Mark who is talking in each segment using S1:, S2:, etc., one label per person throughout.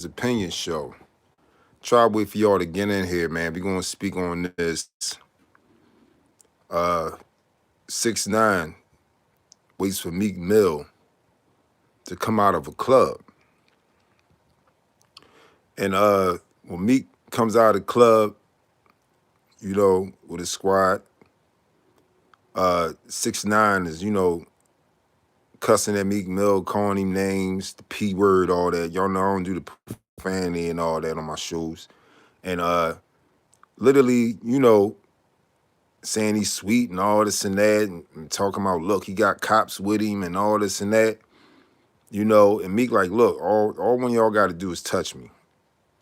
S1: opinion show. Try to wait for y'all to get in here, man. We're gonna speak on this. Uh 6ix9ine waits for Meek Mill to come out of a club. And when Meek comes out of the club, with his squad, 6ix9ine is, cussing at Meek Mill, calling him names, the P word, all that. Y'all know I don't do the profanity and all that on my shows. And literally, saying he's sweet and all this and that, and talking about, look, he got cops with him and all this and that, and Meek like, look, all one of y'all got to do is touch me.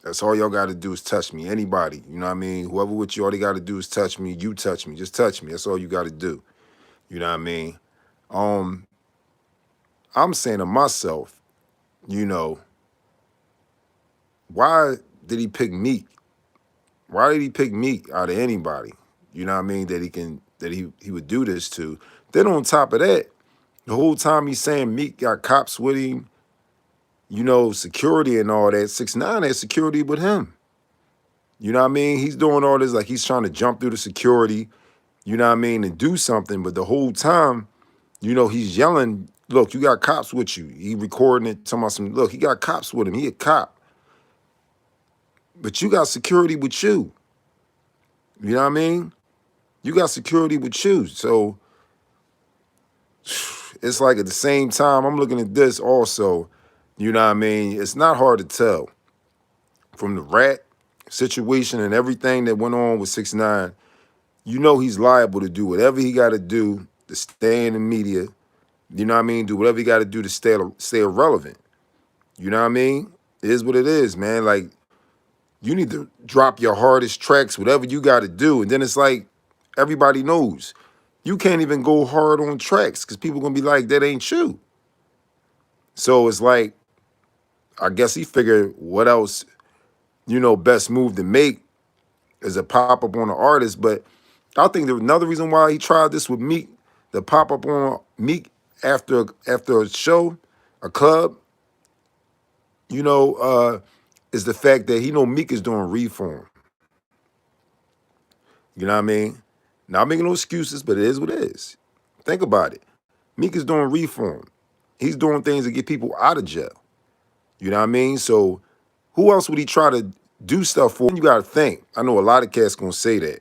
S1: That's all y'all got to do is touch me. Anybody, you know what I mean? Whoever with you, all they got to do is touch me. You touch me. Just touch me. That's all you got to do. You know what I mean? I'm saying to myself, why did he pick Meek? Why did he pick Meek out of anybody? You know what I mean? That he would do this to. Then on top of that, the whole time he's saying Meek got cops with him, security and all that. 6ix9ine had security with him. You know what I mean? He's doing all this like he's trying to jump through the security, you know what I mean, and do something. But the whole time, he's yelling, look, you got cops with you. He recording it, talking about some, look, he got cops with him. He a cop. But you got security with you. You know what I mean? You got security with you. So it's like at the same time, I'm looking at this also, you know what I mean? It's not hard to tell from the rat situation and everything that went on with 6ix9ine. He's liable to do whatever he got to do to stay in the media. You know what I mean? Do whatever he got to do to stay irrelevant. You know what I mean? It is what it is, man. Like, you need to drop your hardest tracks, whatever you got to do. And then it's like, everybody knows. You can't even go hard on tracks because people going to be like, that ain't you. So it's like, I guess he figured what else, best move to make is a pop-up on an artist. But I think there's another reason why he tried this with Meek, the pop-up on Meek after a show, a club, is the fact that he know Meek is doing reform. You know what I mean? Not making no excuses, but it is what it is. Think about it. Meek is doing reform. He's doing things to get people out of jail. You know what I mean? So who else would he try to do stuff for? You got to think. I know a lot of cats going to say that.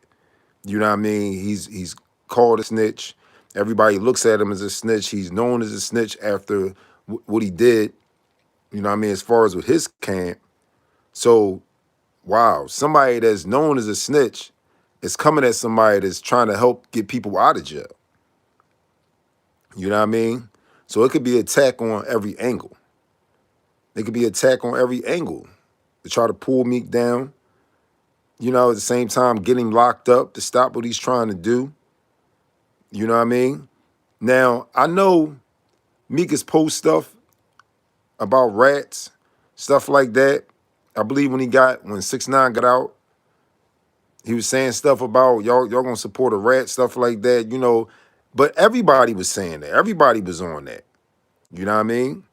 S1: You know what I mean? He's called a snitch. Everybody looks at him as a snitch. He's known as a snitch after what he did. You know what I mean? As far as with his camp. So, wow, somebody that's known as a snitch is coming at somebody that's trying to help get people out of jail. You know what I mean? So it could be attack on every angle. It could be attack on every angle to try to pull Meek down. At the same time, get him locked up to stop what he's trying to do. You know what I mean? Now, I know Meek has post stuff about rats, stuff like that. I believe when 6ix9ine got out, he was saying stuff about y'all gonna support a rat, stuff like that, But everybody was saying that. Everybody was on that. You know what I mean?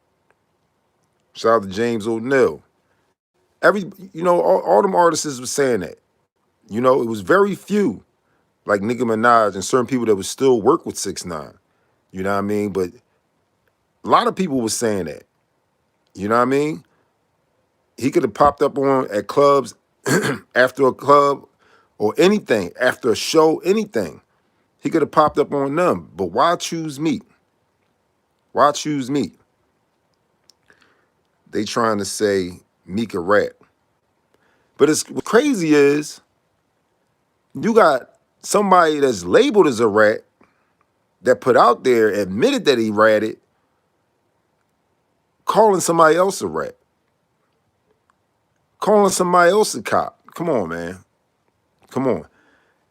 S1: Shout out to James O'Neal. All them artists was saying that. It was very few, like Nicki Minaj and certain people that would still work with 6ix9ine. You know what I mean? But a lot of people were saying that. You know what I mean? He could have popped up at clubs after a club or anything, after a show, anything. He could have popped up on them. But why choose Meek? Why choose Meek? They trying to say Meek a rat. But what's crazy is you got somebody that's labeled as a rat that put out there, admitted that he ratted, calling somebody else a rat. Calling somebody else a cop. Come on, man. Come on.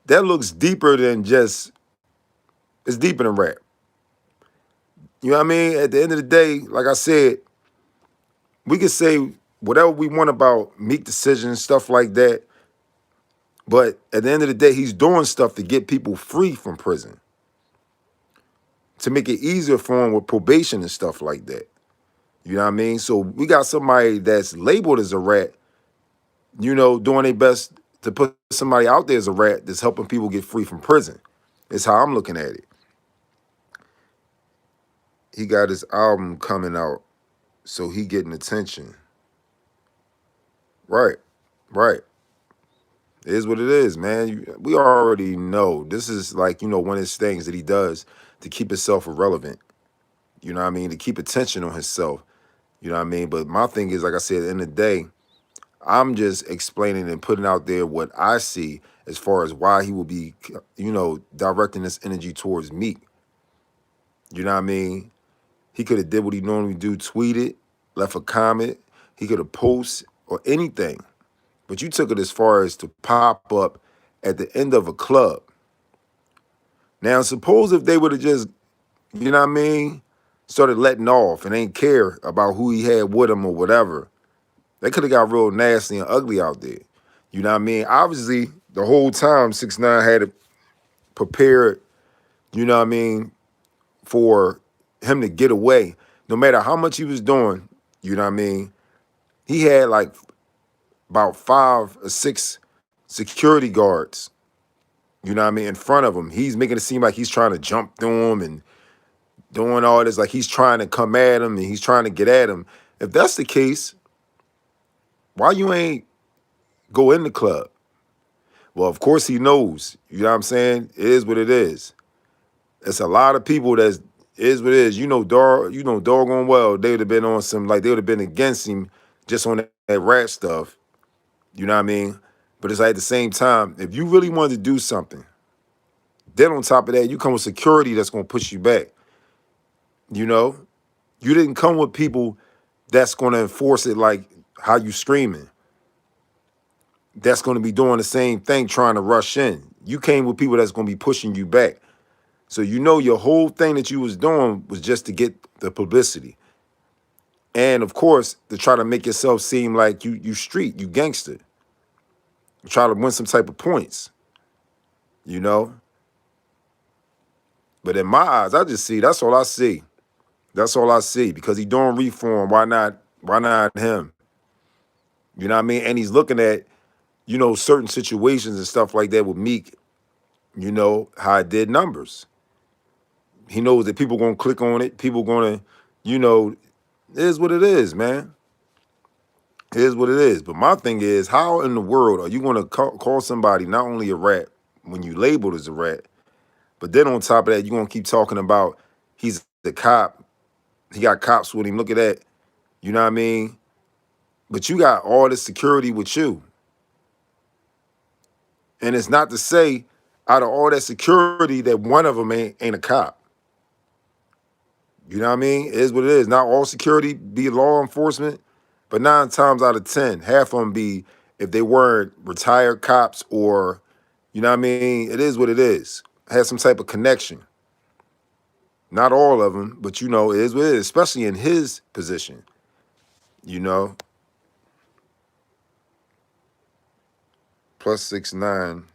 S1: That looks deeper than just, it's deeper than rap. You know what I mean? At the end of the day, like I said, we can say whatever we want about Meek decisions, stuff like that. But at the end of the day, he's doing stuff to get people free from prison, to make it easier for him with probation and stuff like that. You know what I mean? So we got somebody that's labeled as a rat, you know, doing their best to put somebody out there as a rat that's helping people get free from prison. It's how I'm looking at it. He got his album coming out, so he getting attention. Right, right. It is what it is, man. We already know. This is like, you know, one of his things that he does to keep himself irrelevant. You know what I mean? To keep attention on himself. You know what I mean? But my thing is, like I said, at the end of the day, I'm just explaining and putting out there what I see as far as why he will be, you know, directing this energy towards Meek. You know what I mean? He could have did what he normally do, tweeted, left a comment. He could have posted or anything. But you took it as far as to pop up at the end of a club. Now, suppose if they would have just, you know what I mean, started letting off and ain't care about who he had with him or whatever, they could have got real nasty and ugly out there. You know what I mean? Obviously, the whole time 6ix9ine had it prepared, you know what I mean, for him to get away. No matter how much he was doing, you know what I mean, he had like about 5 or 6 security guards, you know what I mean, in front of him. He's making it seem like he's trying to jump through him and doing all this, like he's trying to come at him and he's trying to get at him. If that's the case, why you ain't go in the club? Well, of course he knows. You know what I'm saying? It is what it is. It's a lot of people that's is what it is. You know doggone well they would have been on some, like they would have been against him just on that rat stuff. You know what I mean? But it's like at the same time, if you really wanted to do something, then on top of that, you come with security that's gonna push you back. You know? You didn't come with people that's gonna enforce it like how you screaming. That's gonna be doing the same thing, trying to rush in. You came with people that's gonna be pushing you back. So you know your whole thing that you was doing was just to get the publicity. And of course, to try to make yourself seem like you street, you gangster. Try to win some type of points, you know? But in my eyes, I just see, that's all I see. That's all I see. Because he doing reform, why not him? You know what I mean? And he's looking at, you know, certain situations and stuff like that with Meek, you know, how it did numbers. He knows that people gonna click on it, people gonna, you know, it is what it is, man. It is what it is. But my thing is, how in the world are you going to call somebody not only a rat when you labeled as a rat, but then on top of that, you're going to keep talking about he's the cop. He got cops with him. Look at that. You know what I mean? But you got all this security with you. And it's not to say out of all that security that one of them ain't a cop. You know what I mean? It is what it is. Not all security be law enforcement, but 9 times out of 10, half of them be, if they weren't retired cops or, you know what I mean? It is what it is. Has some type of connection. Not all of them, but you know, it is what it is, especially in his position, you know? Plus 6ix9ine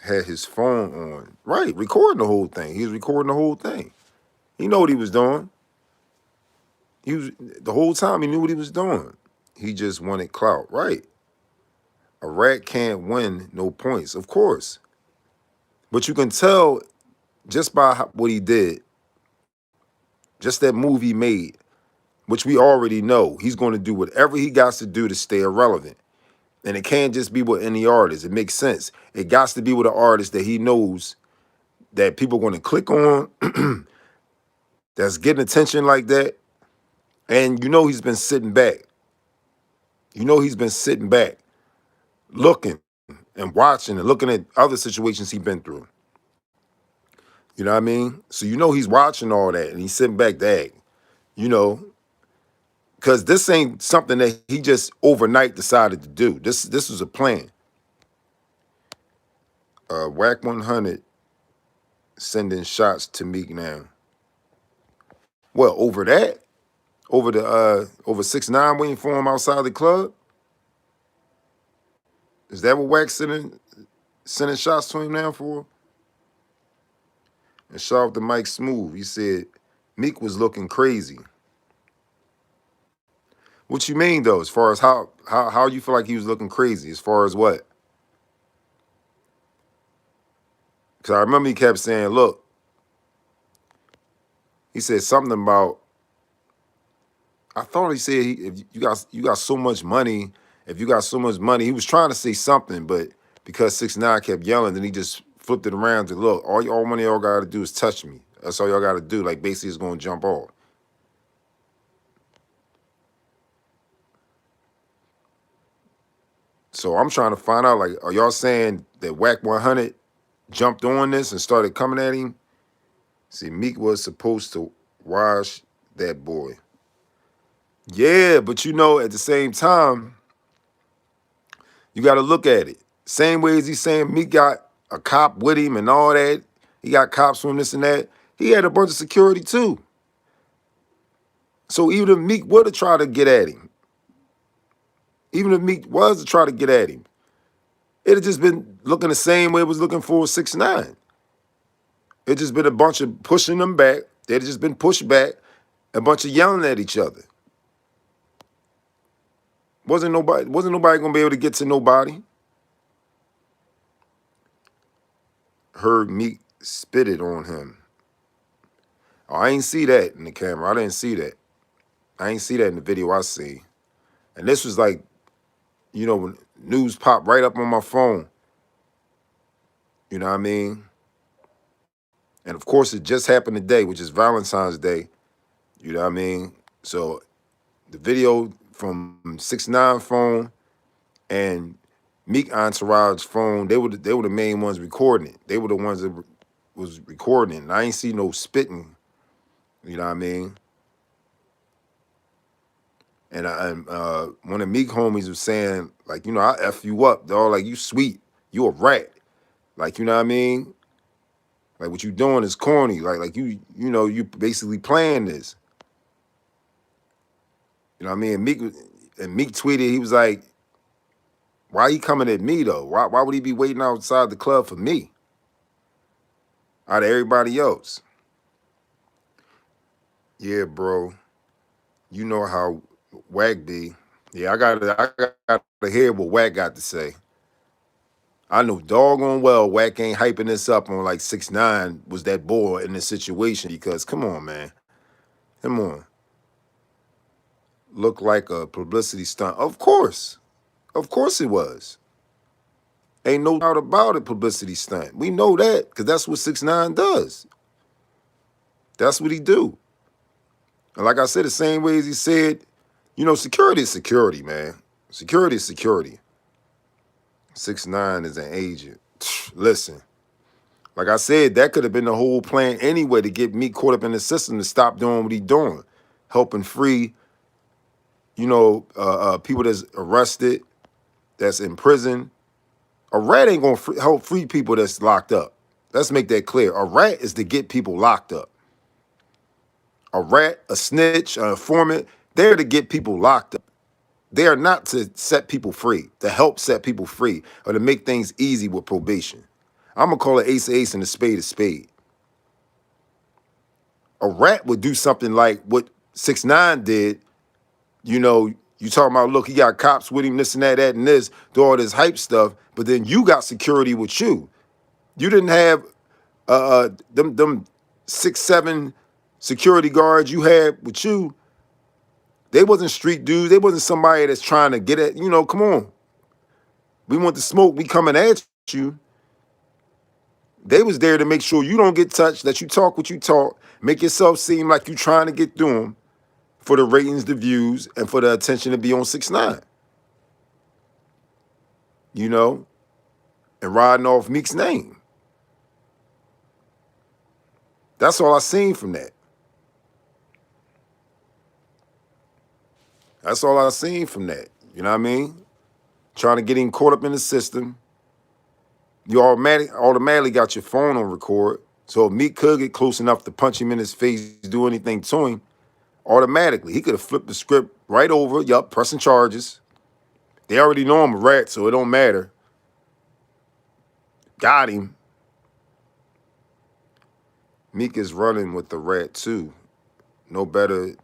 S1: had his phone on. Right, recording the whole thing. He was recording the whole thing. He know what he was doing. He was, the whole time he knew what he was doing. He just wanted clout. Right. A rat can't win no points, of course. But you can tell just by what he did, just that move he made, which we already know, he's going to do whatever he got to do to stay irrelevant. And it can't just be with any artist. It makes sense. It got to be with an artist that he knows that people are going to click on, that's getting attention like that. And you know he's been sitting back. You know he's been sitting back, looking and watching and looking at other situations he's been through. You know what I mean? So you know he's watching all that and he's sitting back there, you know, because this ain't something that he just overnight decided to do. This was a plan. Whack 100 sending shots to Meek now. Well, over that, over 6ix9ine waiting for him outside the club. Is that what Whack sending shots to him now for? And shout out to Mike Smooth. He said Meek was looking crazy. What you mean though? As far as how you feel like he was looking crazy? As far as what? Because I remember he kept saying, "Look," he said something about. I thought he said, "If you got so much money, if you got so much money," he was trying to say something, but because 6ix9ine kept yelling, then he just flipped it around to look. All one of y'all got to do is touch me. That's all y'all got to do. Like basically, it's gonna jump off. So I'm trying to find out, like, are y'all saying that Whack 100 jumped on this and started coming at him? See, Meek was supposed to wash that boy. Yeah, but you know, at the same time, you got to look at it. Same way as he's saying Meek got a cop with him and all that. He got cops from this and that. He had a bunch of security too. So even if Meek would have tried to get at him, even if Meek was to try to get at him, it'd have just been looking the same way it was looking for 6ix9ine. It just been a bunch of pushing them back. They'd just been pushed back, a bunch of yelling at each other. Wasn't nobody gonna be able to get to nobody. Heard Meek spit it on him. Oh, I ain't see that in the camera. I didn't see that. I ain't see that in the video I see. And this was like, you know, when news popped right up on my phone. You know what I mean? And of course, it just happened today, which is Valentine's Day. You know what I mean? So the video from 6ix9ine phone and Meek Entourage phone, they were the main ones recording it. They were the ones that was recording it. And I ain't see no spitting. You know what I mean? And one of Meek homies was saying, like, you know, I F you up, dog. Like, you sweet. You a rat. Like, you know what I mean? Like, what you doing is corny. Like you know, you basically playing this. You know what I mean? And Meek tweeted, he was like, why he coming at me, though? Why would he be waiting outside the club for me? Out of everybody else. Yeah, bro. You know how Wack be. Yeah, I got to hear what Wack got to say. I know doggone well Wack ain't hyping this up on like 6ix9ine was that boy in this situation because, come on, man. Come on. Look like a publicity stunt. Of course. Of course it was. Ain't no doubt about it, publicity stunt. We know that because that's what 6ix9ine does. That's what he do. And like I said, the same way as he said, you know, security is security, man. Security is security. 6ix9ine is an agent. Listen, like I said, that could have been the whole plan anyway to get me caught up in the system to stop doing what he doing. Helping free, you know, people that's arrested, that's in prison. A rat ain't gonna help free people that's locked up. Let's make that clear. A rat is to get people locked up. A rat, a snitch, an informant, they're to get people locked up. They are not to set people free, to help set people free, or to make things easy with probation. I'm gonna call it ace a ace and a spade. A rat would do something like what 6ix9ine did. You know, you talking about, look, he got cops with him, this and that and this, do all this hype stuff, but then you got security with you. You didn't have them 6-7 security guards you had with you. They wasn't street dudes. They wasn't somebody that's trying to get at, you know, come on. We want the smoke, we coming at you. They was there to make sure you don't get touched, that you talk what you talk, make yourself seem like you trying to get through them for the ratings, the views, and for the attention to be on 6ix9ine. You know? And riding off Meek's name. That's all I seen from that. That's all I seen from that. You know what I mean? Trying to get him caught up in the system. You automatically got your phone on record. So if Meek could get close enough to punch him in his face, do anything to him, automatically, he could have flipped the script right over, yup, pressing charges. They already know I'm a rat, so it don't matter. Got him. Meek is running with the rat too. No better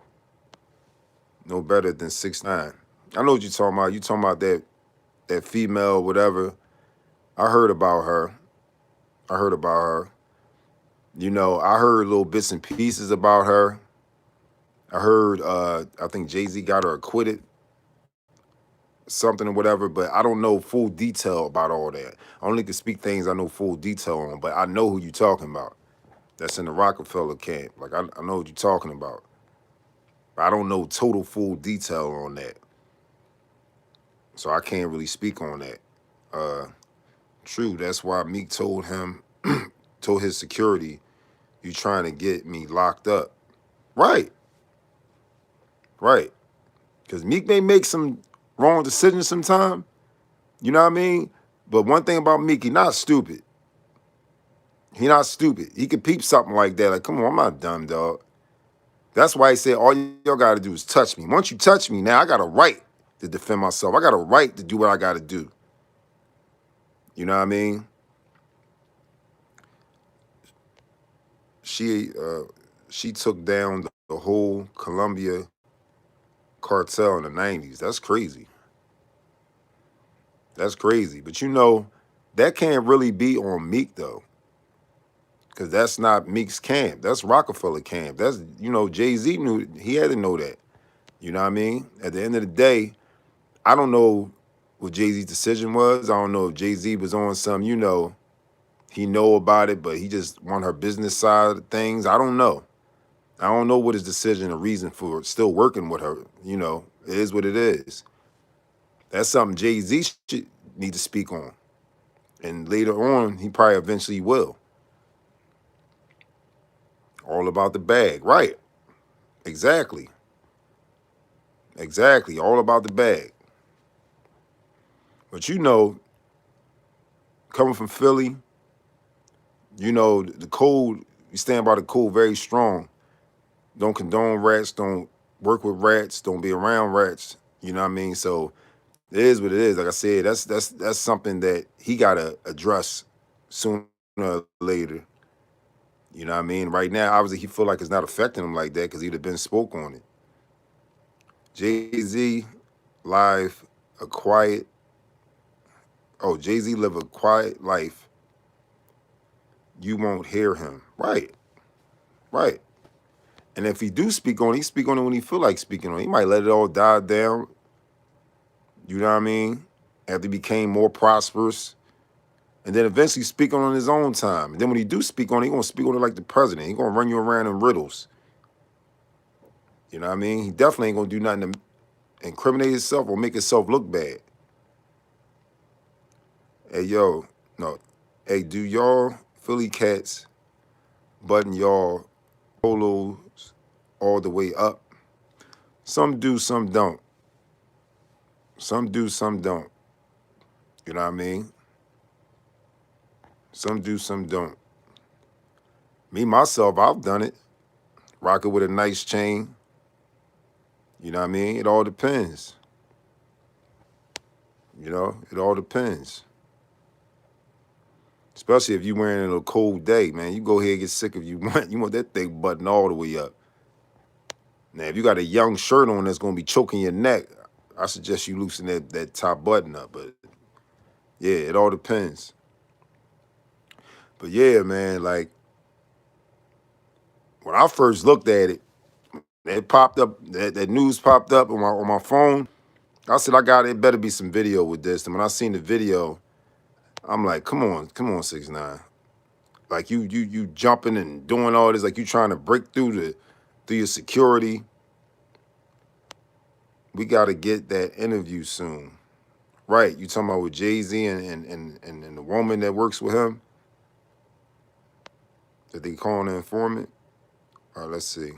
S1: No better than 6ix9ine. I know what you're talking about. You talking about that female, whatever. I heard about her. I heard about her. You know, I heard little bits and pieces about her. I heard I think Jay-Z got her acquitted, something or whatever, but I don't know full detail about all that. I only can speak things I know full detail on, but I know who you're talking about. That's in the Rockefeller camp. Like, I know what you're talking about. But I don't know total full detail on that. So I can't really speak on that. True, that's why Meek told him, told his security, you trying to get me locked up. Right, right. Because Meek may make some wrong decisions sometime, you know what I mean? But one thing about Meek, he not stupid. He not stupid. He could peep something like that. Like, come on, I'm not dumb, dog. That's why he said, all y'all got to do is touch me. Once you touch me, now I got a right to defend myself. I got a right to do what I got to do. You know what I mean? She took down the whole Colombia cartel in the 90s. That's crazy. That's crazy. But you know, that can't really be on Meek, though. Because that's not Meek's camp. That's Rockefeller camp. That's, you know, Jay-Z knew, he had to know that. You know what I mean? At the end of the day, I don't know what Jay-Z's decision was. I don't know if Jay-Z was on some, you know, he know about it, but he just want her business side of things. I don't know. I don't know what his decision or reason for still working with her. You know, it is what it is. That's something Jay-Z should need to speak on. And later on, he probably eventually will. All about the bag. Right. Exactly. Exactly. All about the bag. But you know, coming from Philly, you know, the code, you stand by the code very strong. Don't condone rats, don't work with rats, don't be around rats. You know what I mean? So it is what it is. Like I said, that's something that he gotta address sooner or later. You know what I mean? Right now, obviously he feel like it's not affecting him like that because he'd have been spoke on it. Jay-Z live a quiet, Jay-Z live a quiet life. You won't hear him. Right. Right. And if he do speak on it, he speak on it when he feel like speaking on it. He might let it all die down. You know what I mean? After he became more prosperous. And then eventually speak on it on his own time. And then when he do speak on it, he gonna speak on it like the president. He gonna run you around in riddles. You know what I mean? He definitely ain't gonna do nothing to incriminate himself or make himself look bad. Hey, yo, no. Hey, do y'all Philly cats button y'all polos all the way up? Some do, some don't. Some do, some don't. You know what I mean? Some do, some don't. Me, myself, I've done it. Rock it with a nice chain. You know what I mean? It all depends. You know, it all depends. Especially if you're wearing it on a cold day, man. You go ahead and get sick if you want. You want that thing buttoned all the way up. Now, if you got a young shirt on that's going to be choking your neck, I suggest you loosen that top button up. But, yeah, it all depends. But, yeah, man, like, when I first looked at it, it popped up, that news popped up on my phone. I said, it better be some video with this. And when I seen the video, I'm like, come on, 6ix9ine. Like you jumping and doing all this, like you trying to break through your security. We gotta get that interview soon. Right. You talking about with Jay-Z and the woman that works with him? That they calling an informant? All right, let's see.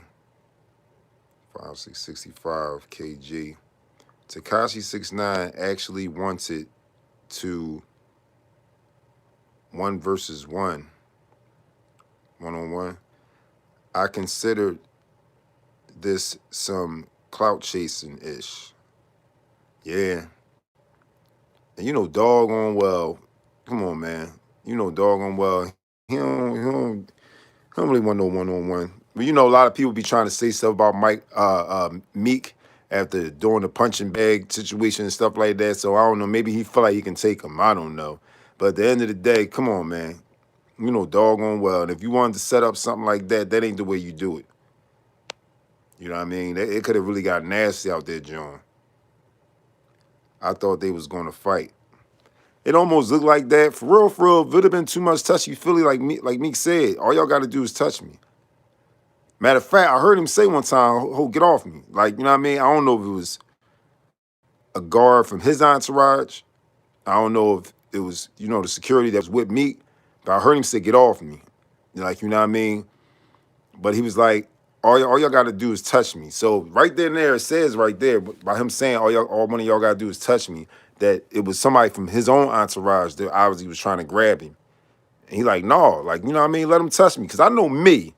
S1: 5665 kg. Tekashi 6ix9ine actually wanted to 1-versus-1, one-on-one. I considered this some clout chasing ish. Yeah. And you know doggone well, come on, man. You know doggone well, he don't really want no one-on-one. But you know, a lot of people be trying to say stuff about Meek after doing the punching bag situation and stuff like that. So I don't know. Maybe he feel like he can take him. I don't know. But at the end of the day, come on, man. You know, doggone well. And if you wanted to set up something like that, that ain't the way you do it. You know what I mean? It could have really got nasty out there, John. I thought they was going to fight. It almost looked like that. For real, if it would have been too much touchy-feely like Meek said, all y'all got to do is touch me. Matter of fact, I heard him say one time, "Ho, get off me." Like, you know what I mean? I don't know if it was a guard from his entourage. I don't know if it was, you know, the security that was with Meek, but I heard him say, "Get off me." Like, you know what I mean? But he was like, all y'all got to do is touch me. So right there and there, it says right there, by him saying, all one of y'all got to do is touch me, that it was somebody from his own entourage that obviously was trying to grab him. And he like, no, like, you know what I mean? Let him touch me. Because I know me,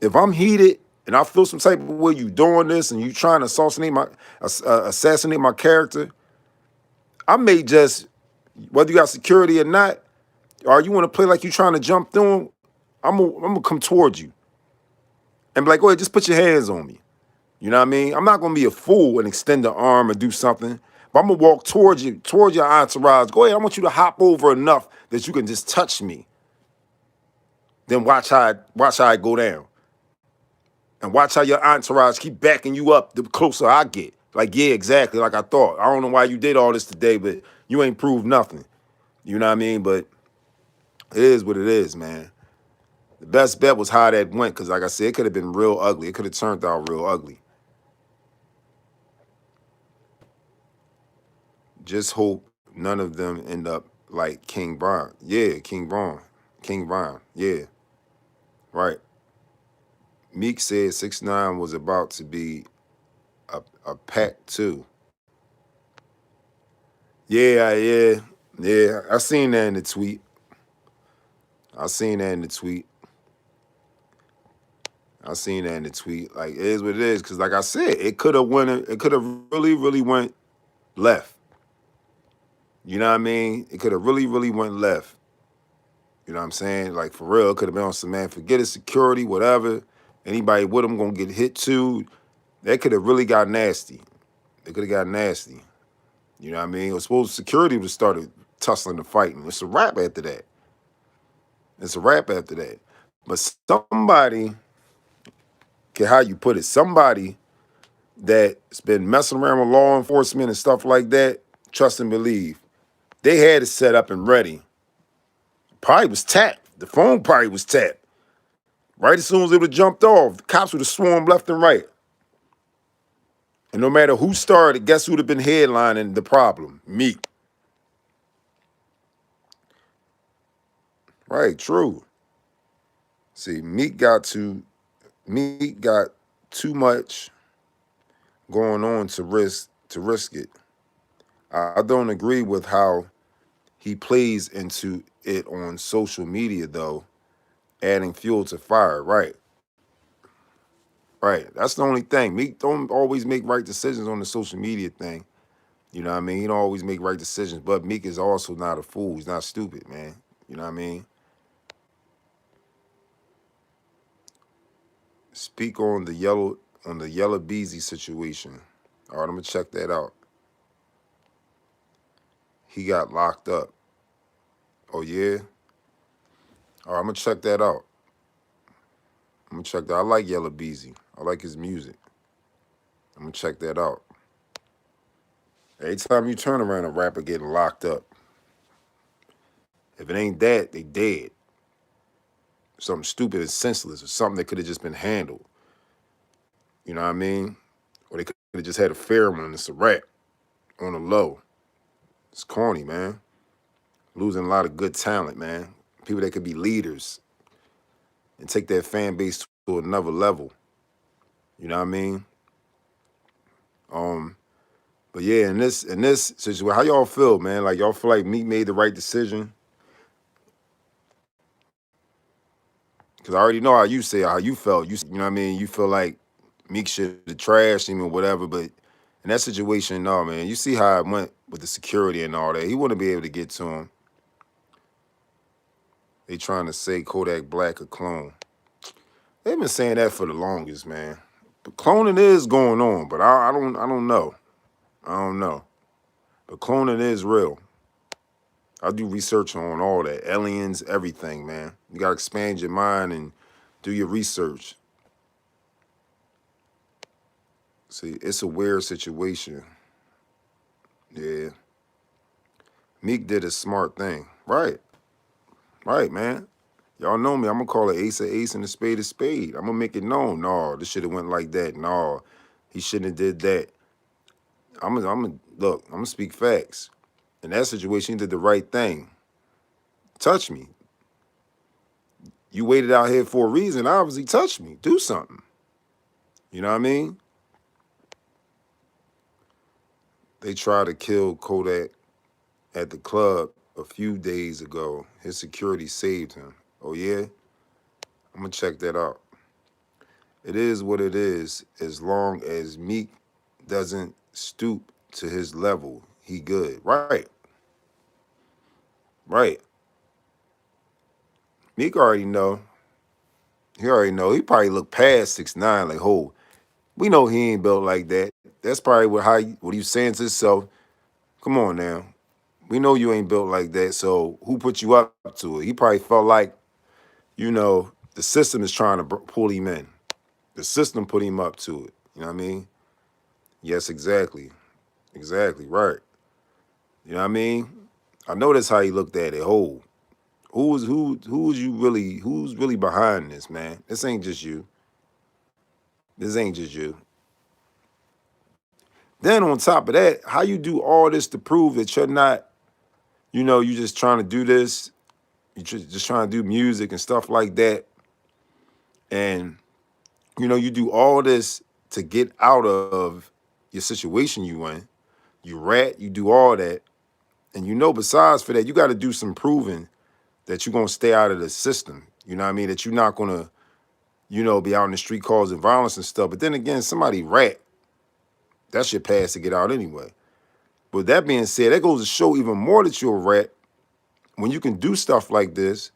S1: if I'm heated and I feel some type of way you doing this and you trying to assassinate my character, I may just, whether you got security or not, or you want to play like you trying to jump through him, I'm gonna come towards you and be like, go ahead, just put your hands on me. You know what I mean? I'm not gonna be a fool and extend the arm and do something, but I'm gonna walk towards you, towards your entourage. Go ahead, I want you to hop over enough that you can just touch me. Then watch how I go down. And watch how your entourage keep backing you up the closer I get. Like, yeah, exactly, like I thought. I don't know why you did all this today, but you ain't proved nothing. You know what I mean? But it is what it is, man. The best bet was how that went, because like I said, it could have been real ugly. It could have turned out real ugly. Just hope none of them end up like King Brown. Yeah, King Brown. King Brown. Yeah. Right. Meek said 6ix9ine was about to be a pack too. Yeah. I seen that in the tweet. I seen that in the tweet. Like, it is what it is. Cause like I said, it could have really went left. You know what I mean? It could have really went left. You know what I'm saying? Like, for real, it could have been on some, man, forget it, security, whatever. Anybody with them gonna get hit too. That could have really got nasty. It could have got nasty. You know what I mean? It was supposed security would have started tussling and fighting. It's a wrap after that. But somebody, okay, how you put it, somebody that's been messing around with law enforcement and stuff like that, trust and believe, they had it set up and ready. Probably was tapped. The phone probably was tapped. Right as soon as it would have jumped off, the cops would have swarmed left and right. And no matter who started, guess who would have been headlining the problem? Meek. Right, true. See, Meek got too much going on to risk it. I don't agree with how he plays into it on social media, though, adding fuel to fire. Right. That's the only thing. Meek don't always make right decisions on the social media thing. You know what I mean? He don't always make right decisions, but Meek is also not a fool. He's not stupid, man. You know what I mean? Speak on the yellow Beezy situation. All right, I'm gonna check that out. He got locked up. Oh yeah? All right, I'm gonna check that out. I like Yellow Beezy. I like his music. I'm gonna check that out. Every time you turn around, a rapper getting locked up. If it ain't that, they dead. Something stupid and senseless, or something that could have just been handled. You know what I mean? Or they could have just had a fair one. It's a rap on the low. It's corny, man. Losing a lot of good talent, man. People that could be leaders and take their fan base to another level. You know what I mean? But yeah, in this situation, how y'all feel, man? Like, y'all feel like Meek made the right decision? Because I already know how you say how you felt. You know what I mean? You feel like Meek should have trashed him or whatever, but in that situation, no, man. You see how it went with the security and all that. He wouldn't be able to get to him. They trying to say Kodak Black a clone. They've been saying that for the longest, man. But cloning is going on, but I don't know. I don't know. But cloning is real. I do research on all that. Aliens, everything, man. You gotta expand your mind and do your research. See, it's a weird situation. Yeah. Meek did a smart thing. Right. Right, man. Y'all know me. I'm gonna call it ace a ace and a spade. I'm gonna make it known. No, this should have went like that. No, he shouldn't have did that. I'm gonna look. I'm gonna speak facts. In that situation, he did the right thing. Touch me. You waited out here for a reason. Obviously, touch me. Do something. You know what I mean? They tried to kill Kodak at the club a few days ago. His security saved him. Oh yeah? I'm gonna check that out. It is what it is. As long as Meek doesn't stoop to his level, he good. Right. Right. Meek already know. He already know. He probably looked past 6ix9ine like, oh, we know he ain't built like that. That's probably what he was saying to himself. Come on now. We know you ain't built like that, so who put you up to it? He probably felt like, the system is trying to pull him in. The system put him up to it. You know what I mean? Yes, exactly. Exactly, right. You know what I mean? I know that's how he looked at it. Who's really behind this, man? This ain't just you. This ain't just you. Then on top of that, how you do all this to prove that you're not, you just trying to do this, you just trying to do music and stuff like that. And, you do all this to get out of your situation you in. You rat, you do all that. And besides for that, you got to do some proving that you're going to stay out of the system. You know what I mean? That you're not going to, be out in the street causing violence and stuff. But then again, somebody rat, that's your pass to get out anyway. But that being said, that goes to show even more that you're a rat. When you can do stuff like this,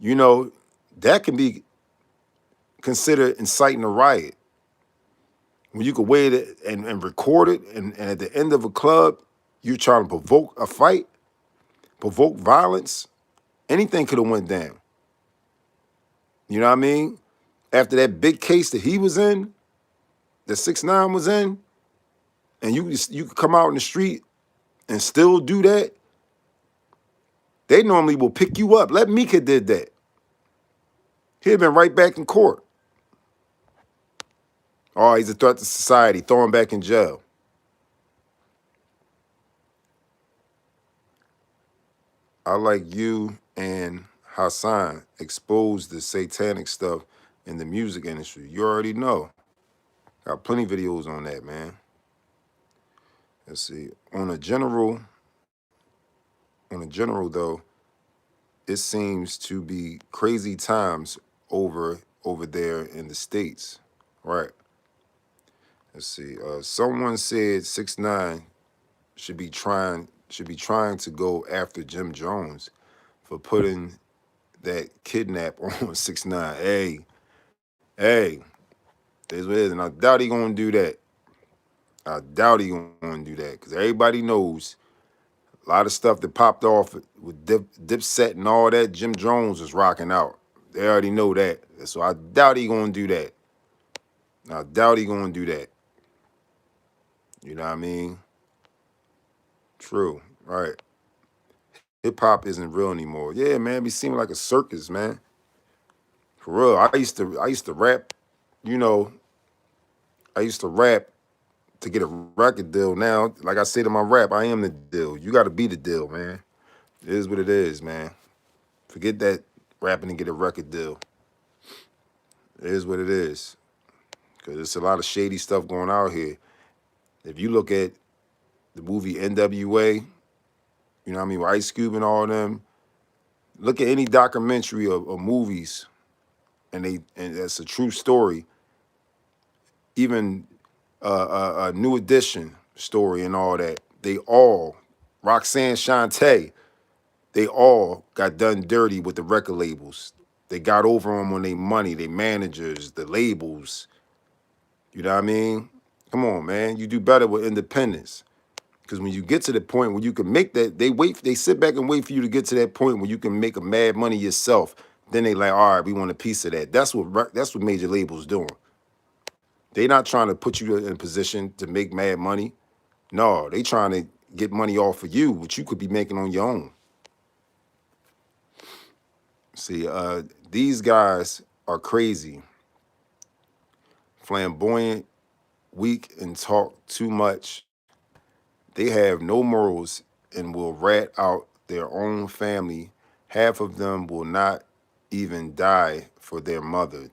S1: that can be considered inciting a riot. When you can wait it and record it, and at the end of a club, you're trying to provoke a fight, provoke violence, anything could have went down. You know what I mean? After that big case that he was in, that 6ix9ine was in, and you could come out in the street and still do that, they normally will pick you up. Let Meek have did that. He'd have been right back in court. Oh, he's a threat to society. Throw him back in jail. I like you and Hassan exposed the satanic stuff in the music industry. You already know. Got plenty of videos on that, man. Let's see. On a general though, it seems to be crazy times over there in the States. Right. Let's see. Someone said 6ix9ine should be trying to go after Jim Jones for putting that kidnap on 6ix9ine. Hey, that's what it is. And I doubt he gonna do that. I doubt he gonna do that because everybody knows a lot of stuff that popped off with Dipset and all that. Jim Jones was rocking out. They already know that. So I doubt he gonna do that. I doubt he gonna do that. You know what I mean? True. Right. Hip hop isn't real anymore. Yeah, man, it be seeming like a circus, man. For real. I used to rap, you know, I used to rap to get a record deal. Now, like I said in my rap, I am the deal. You gotta be the deal, man. It is what it is, man. Forget that rapping to get a record deal. It is what it is. Because there's a lot of shady stuff going out here. If you look at the movie NWA, you know what I mean, with Ice Cube and all them, look at any documentary or movies, and that's a true story. Even a New Edition story and all that, they all, Roxanne Shante, they all got done dirty with the record labels. They got over them on their money, their managers, the labels. You know what I mean? Come on, man. You do better with independence. Because when you get to the point where you can make that, they sit back and wait for you to get to that point where you can make a mad money yourself. Then they like, all right, we want a piece of that. That's what major labels doing. They not trying to put you in a position to make mad money. No, they trying to get money off of you, which you could be making on your own. See, these guys are crazy, flamboyant, weak, and talk too much. They have no morals and will rat out their own family. Half of them will not even die for their mother.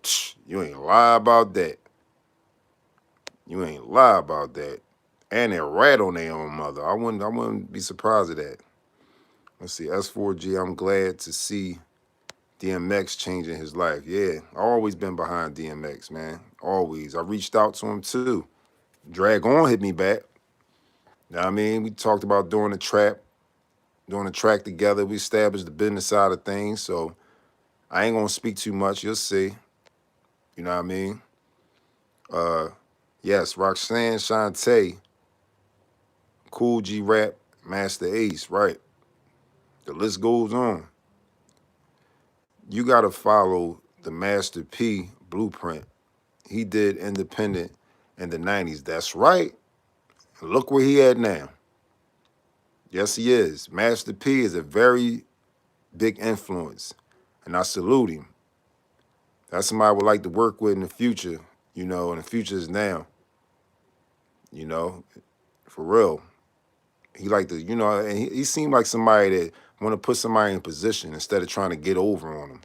S1: You ain't lie about that. You ain't lie about that. And they rat on their own mother. I wouldn't be surprised at that. Let's see, S.4.G, I'm glad to see DMX changing his life. Yeah, I always been behind DMX, man. Always. I reached out to him too. Drag On hit me back. You know what I mean? We talked about doing the track together. We established the business side of things. So I ain't gonna speak too much. You'll see. You know what I mean? Yes, Roxanne Shante, Cool G Rap, Master Ace, right. The list goes on. You gotta follow the Master P blueprint. He did independent in the 90s. That's right. Look where he at now. Yes, he is. Master P is a very big influence, and I salute him. That's somebody I would like to work with in the future, and the future is now, you know, for real. He like to, and he seemed like somebody that want to put somebody in position instead of trying to get over on them.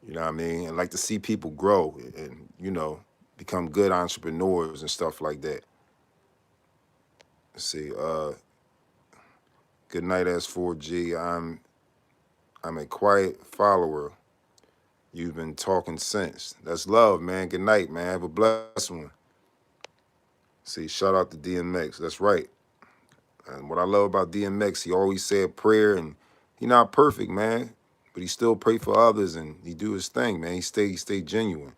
S1: You know what I mean? And like to see people grow and, become good entrepreneurs and stuff like that. Let's see, good night, S4G. I'm a quiet follower. You've been talking since. That's love, man. Good night, man. Have a blessed one. See, shout out to DMX. That's right. And what I love about DMX, he always said prayer, and he not perfect, man, but he still pray for others and he do his thing, man. He stay genuine.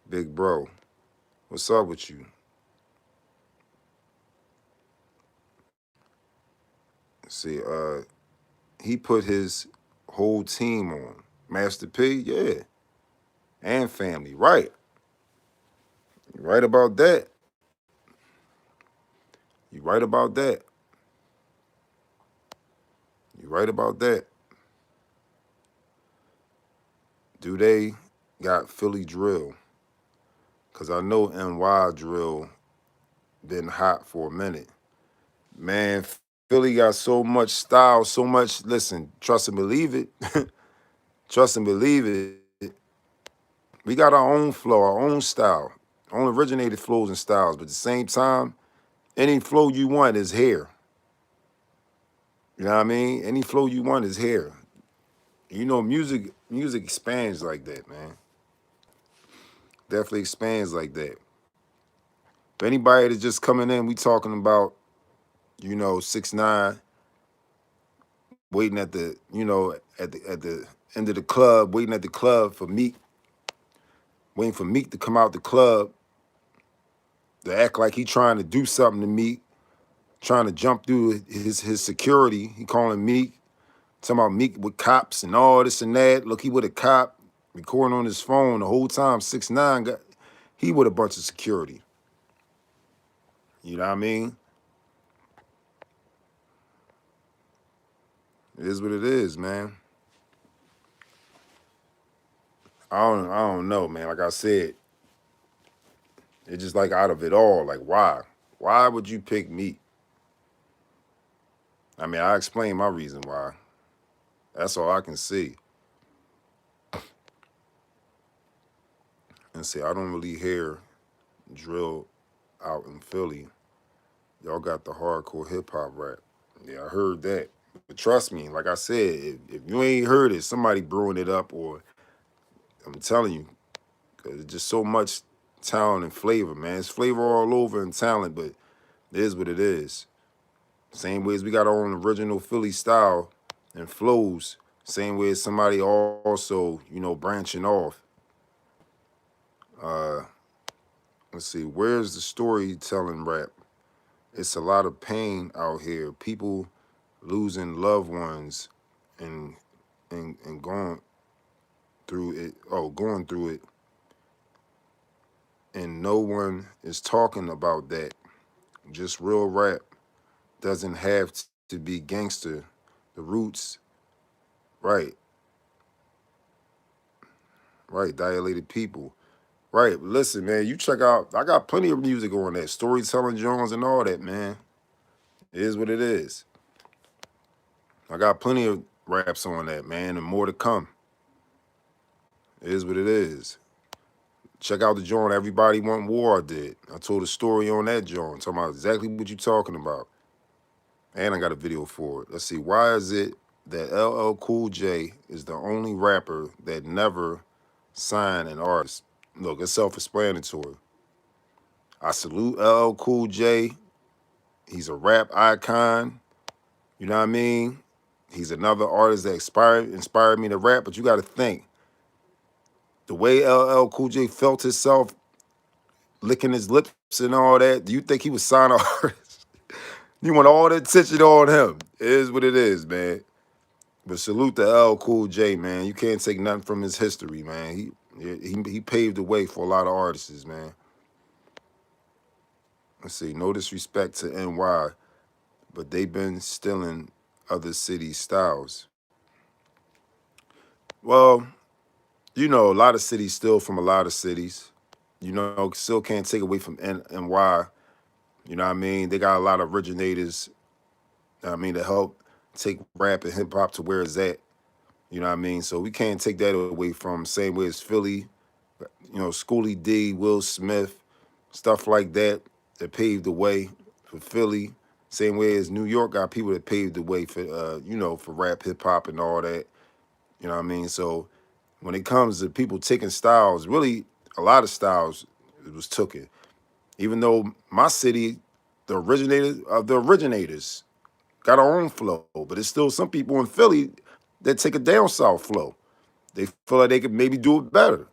S1: Big bro, what's up with you? See, he put his whole team on. Master P, yeah, and family, right. You right about that. You right about that. You right about that. Do they got Philly drill? Because I know NY drill been hot for a minute. Man, Philly got so much style, so much. Listen, trust and believe it. Trust and believe it. We got our own flow, our own style, own originated flows and styles. But at the same time, any flow you want is here. You know what I mean? Any flow you want is here. Music expands like that, man. Definitely expands like that. But anybody that's just coming in, we talking about, 6ix9ine waiting at the, at the end of the club, waiting at the club for Meek, waiting for Meek to come out the club to act like he trying to do something to Meek, trying to jump through his security. He calling Meek, talking about Meek with cops and all this and that. Look, he with a cop recording on his phone the whole time. 6ix9ine he with a bunch of security. You know what I mean? It is what it is, man. I don't know, man. Like I said, it's just like out of it all, like why? Why would you pick Meek? I mean, I explained my reason why. That's all I can see. And see, I don't really hear drill out in Philly. Y'all got the hardcore hip hop rap. Yeah, I heard that. But trust me, like I said, if you ain't heard it, somebody brewing it up, or I'm telling you, because it's just so much talent and flavor, man. It's flavor all over and talent, but it is what it is. Same way as we got our own original Philly style and flows. Same way as somebody also, branching off. Uh, let's see, where's the storytelling rap? It's a lot of pain out here. People losing loved ones and and going through it. Oh, going through it, and no one is talking about that. Just real rap doesn't have to be gangster. The roots, right, right, dilated people. Right, listen, man, you check out, I got plenty of music on that. Storytelling Jones and all that, man. It is what it is. I got plenty of raps on that, man, and more to come. It is what it is. Check out the joint Everybody Want War I did. I told a story on that joint, talking about exactly what you talking about. And I got a video for it. Let's see, why is it that LL Cool J is the only rapper that never signed an artist? Look, it's self-explanatory. I salute LL Cool J. He's a rap icon. You know what I mean? He's another artist that inspired me to rap, but you got to think. The way LL Cool J felt himself, licking his lips and all that, do you think he was sign an artist? You want all the attention on him. It is what it is, man. But salute to LL Cool J, man. You can't take nothing from his history, man. He paved the way for a lot of artists, man. Let's see, no disrespect to NY, but they've been stealing other cities' styles. Well, you know, a lot of cities steal from a lot of cities. You know, still can't take away from NY. You know what I mean? They got a lot of originators, I mean, to help take rap and hip hop to where it's at. You know what I mean? So we can't take that away from same way as Philly, you know, Schoolie D, Will Smith, stuff like that that paved the way for Philly. Same way as New York got people that paved the way for, you know, for rap, hip hop, and all that. You know what I mean? So when it comes to people taking styles, really a lot of styles it was taken. Even though my city, the originator of the originators, got our own flow, but it's still some people in Philly that take a down south flow. They feel like they could maybe do it better.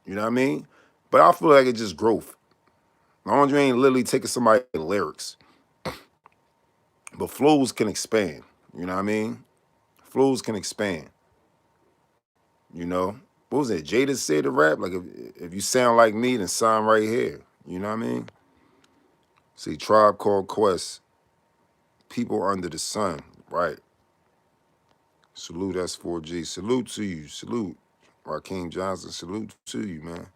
S1: You know what I mean? But I feel like it's just growth. As long as you ain't literally taking somebody's lyrics. But flows can expand. You know what I mean? Flows can expand. You know? What was it? Jada said to rap? Like, if you sound like me, then sign right here. You know what I mean? See, Tribe Called Quest, People Under the Sun. Right. Salute S.4.G. Salute to you. Salute. Raheem Johnson, salute to you, man.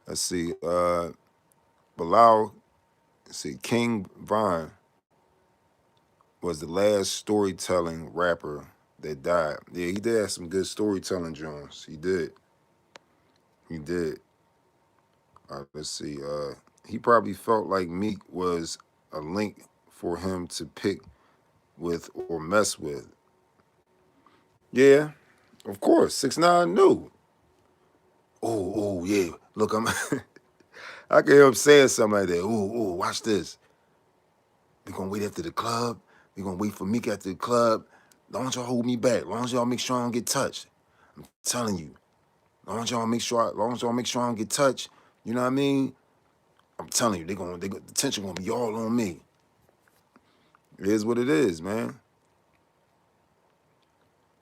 S1: Let's see. Bilal, let's see, King Von was the last storytelling rapper that died. Yeah, he did have some good storytelling joints. He did. He did. Let's see. He probably felt like Meek was a link for him to pick with or mess with. Yeah, of course. 6ix9ine knew. Oh, yeah. Look, I can hear him saying something like that. Watch this. We gonna wait after the club. We gonna wait for Meek after the club. Long as y'all hold me back. Long as y'all make sure I don't get touched. I'm telling you. Long as y'all make sure I don't get touched. You know what I mean? I'm telling you, the tension gonna be all on me. It is what it is, man.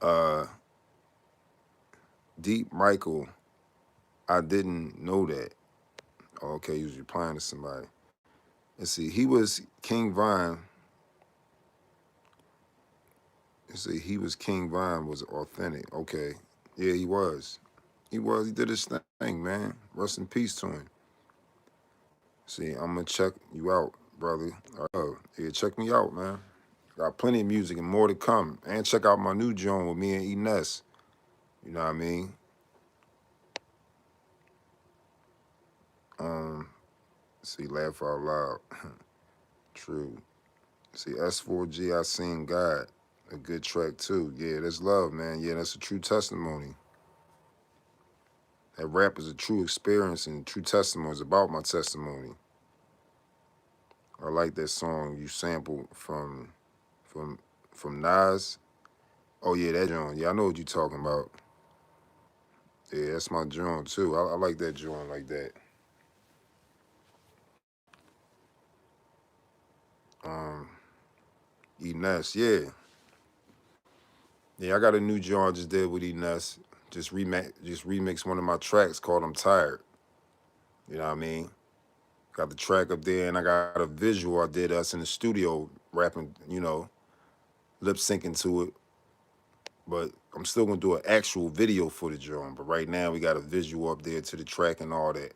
S1: Uh, Deep Michael, I didn't know that. Okay, he was replying to somebody. Let's see, he was King Vine. Let's see, he was King Vine was authentic. Okay, yeah, he was. He was. He did his thing, man. Rest in peace to him. See, I'm gonna check you out, brother. Yeah, check me out, man. Got plenty of music and more to come. And check out my new joint with me and Ines. You know what I mean? See, laugh out loud. True. See, S.4.G, I Seen God. A good track too. Yeah, that's love, man. Yeah, that's a true testimony. That rap is a true experience and true testimony. It's about my testimony. I like that song you sampled from Nas. Oh yeah, that joint. Yeah, I know what you're talking about. Yeah, that's my joint too. I like that joint like that. Um, E-Ness, yeah. Yeah, I got a new joint just did with E-Ness. Just remix one of my tracks called I'm Tired. You know what I mean? Got the track up there and I got a visual I did us in the studio rapping, lip syncing to it. But I'm still gonna do an actual video footage on. But right now we got a visual up there to the track and all that.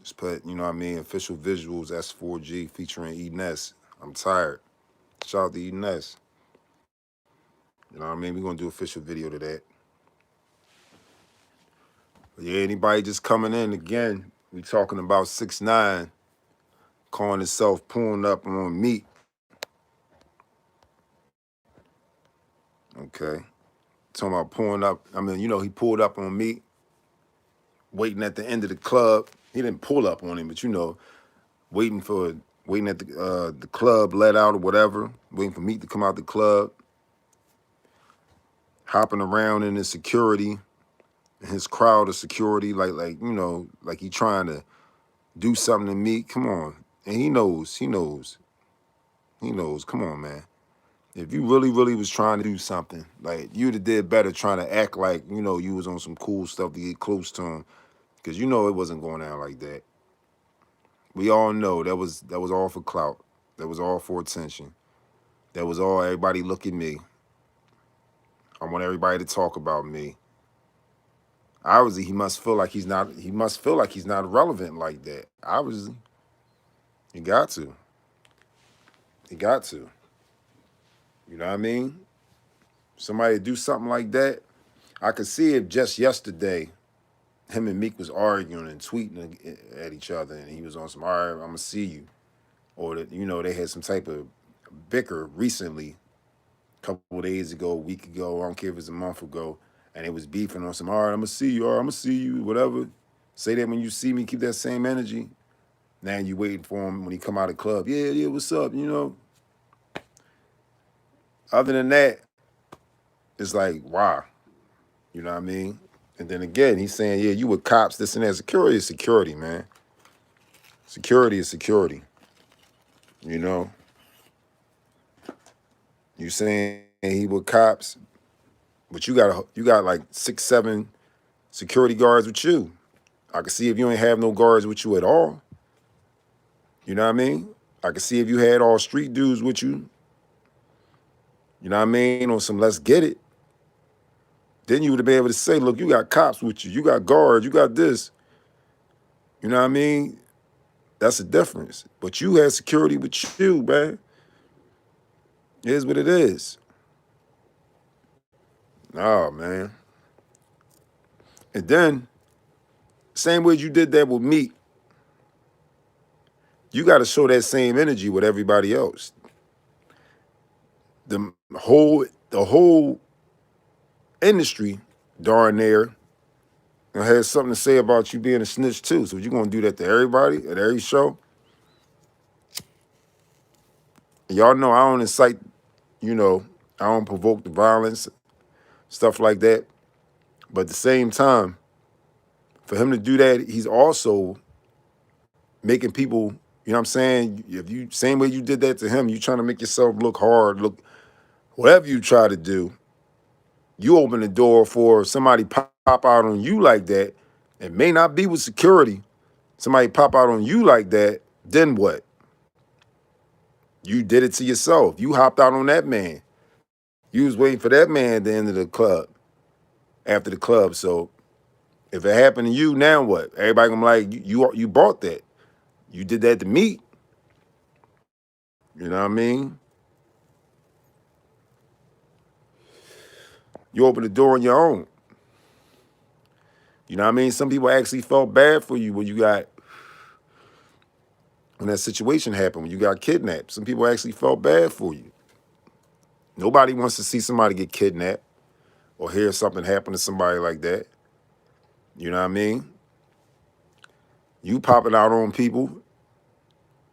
S1: Just put, you know what I mean, official visuals, S.4.G featuring E-Ness. I'm Tired. Shout out to E-Ness. You know what I mean? We're gonna do official video to that. But yeah, anybody just coming in again, we talking about 6ix9ine calling himself pulling up on Meek. Okay. Talking about pulling up. I mean, he pulled up on Meek, waiting at the end of the club. He didn't pull up on him, but waiting at the club let out or whatever, waiting for Meek to come out the club, hopping around in his security, his crowd of security, like he trying to do something to Meek. Come on. And he knows. Come on, man. If you really, really was trying to do something, like you'd have did better trying to act like, you was on some cool stuff to get close to him. Cause it wasn't going down like that. We all know that was all for clout. That was all for attention. That was all everybody look at me. I want everybody to talk about me. Obviously, he must feel like he's not relevant like that. Obviously, he got to. He got to. You know what I mean? Somebody do something like that. I could see it just yesterday. Him and Meek was arguing and tweeting at each other, and he was on some, all right, I'm gonna see you. Or that, they had some type of bicker recently, a couple of days ago, a week ago, I don't care if it's a month ago, and it was beefing on some, all right, I'm gonna see you, all right, I'm gonna see you, whatever. Say that when you see me, keep that same energy. Now you waiting for him when he come out of the club. Yeah, what's up, Other than that, it's like, wow. You know what I mean? And then again, he's saying, yeah, you with cops, this and that. Security is security, man. Security is security. You know? You saying he with cops, but you got like 6, 7 security guards with you. I can see if you ain't have no guards with you at all. You know what I mean? I can see if you had all street dudes with you. You know what I mean? On some let's get it. Then you would have been able to say, look, you got cops with you. You got guards. You got this. You know what I mean? That's the difference. But you had security with you, man. It is what it is. Oh, man. And then, same way you did that with Meek, you got to show that same energy with everybody else. The whole industry, darn near, has something to say about you being a snitch too. So you're gonna do that to everybody at every show. Y'all know I don't incite, I don't provoke the violence, stuff like that. But at the same time, for him to do that, he's also making people, you know what I'm saying? If you same way you did that to him, you trying to make yourself look hard, look whatever you try to do, you open the door for somebody pop out on you like that. It may not be with security. Somebody pop out on you like that, then what? You did it to yourself. You hopped out on that man. You was waiting for that man at the end of the club, after the club. So if it happened to you, now what? Everybody gonna be like, you bought that. You did that to me. You know what I mean? You open the door on your own. You know what I mean? Some people actually felt bad for you when that situation happened, when you got kidnapped. Some people actually felt bad for you. Nobody wants to see somebody get kidnapped or hear something happen to somebody like that. You know what I mean? You popping out on people,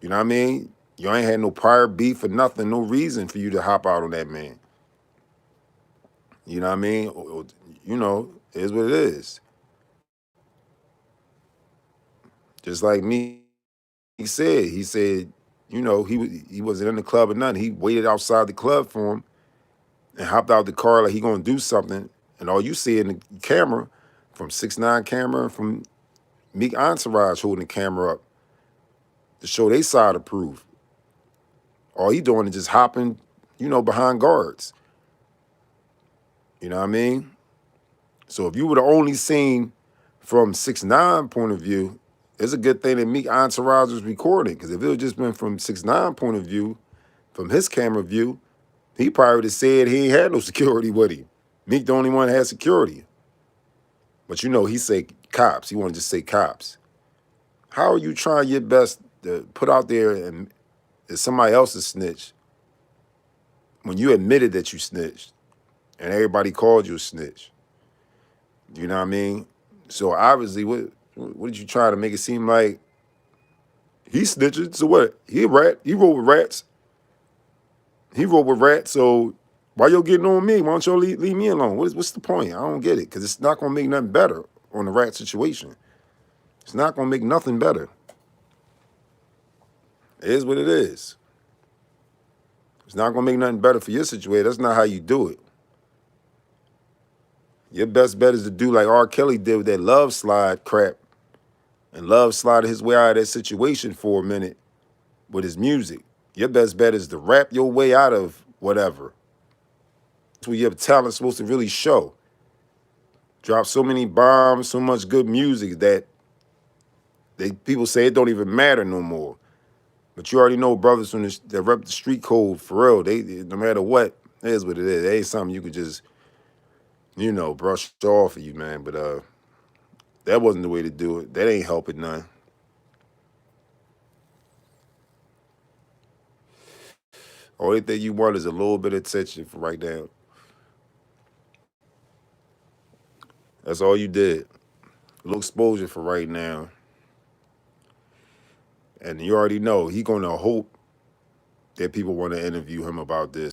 S1: you know what I mean? You ain't had no prior beef or nothing, no reason for you to hop out on that man. You know what I mean? It is what it is. Just like me, he said, you know, he wasn't in the club or nothing. He waited outside the club for him and hopped out the car like he gonna do something. And all you see in the camera, from 6ix9ine camera, from Meek Entourage holding the camera up to show they side of proof. All he doing is just hopping, you know, behind guards. You know what I mean? So if you would have only seen from 6ix9ine point of view, it's a good thing that Meek Entourage was recording, because if it had just been from 6ix9ine point of view, from his camera view, he probably would have said he ain't had no security with him. Meek the only one that had security. But you know, he say cops. He want to just say cops. How are you trying your best to put out there and that somebody else is snitch when you admitted that you snitched and everybody called you a snitch? You know what I mean? So obviously, what did you try to make it seem like he snitching? So what? He a rat. He rolled with rats. He rolled with rats. So why y'all getting on me? Why don't y'all leave me alone? What's the point? I don't get it, because it's not gonna make nothing better on the rat situation. It's not gonna make nothing better. It is what it is. It's not gonna make nothing better for your situation. That's not how you do it. Your best bet is to do like R. Kelly did with that love slide crap, and love slide his way out of that situation for a minute with his music. Your best bet is to rap your way out of whatever. That's where your talent's supposed to really show. Drop so many bombs, so much good music that people say it don't even matter no more. But you already know brothers from that rep the street code for real. They no matter what, it is what it is. It ain't something you could just, you know, brush off of you, man. But that wasn't the way to do it. That ain't helping none. Only thing you want is a little bit of attention for right now. That's all you did. A little exposure for right now. And you already know he gonna hope that people want to interview him about this.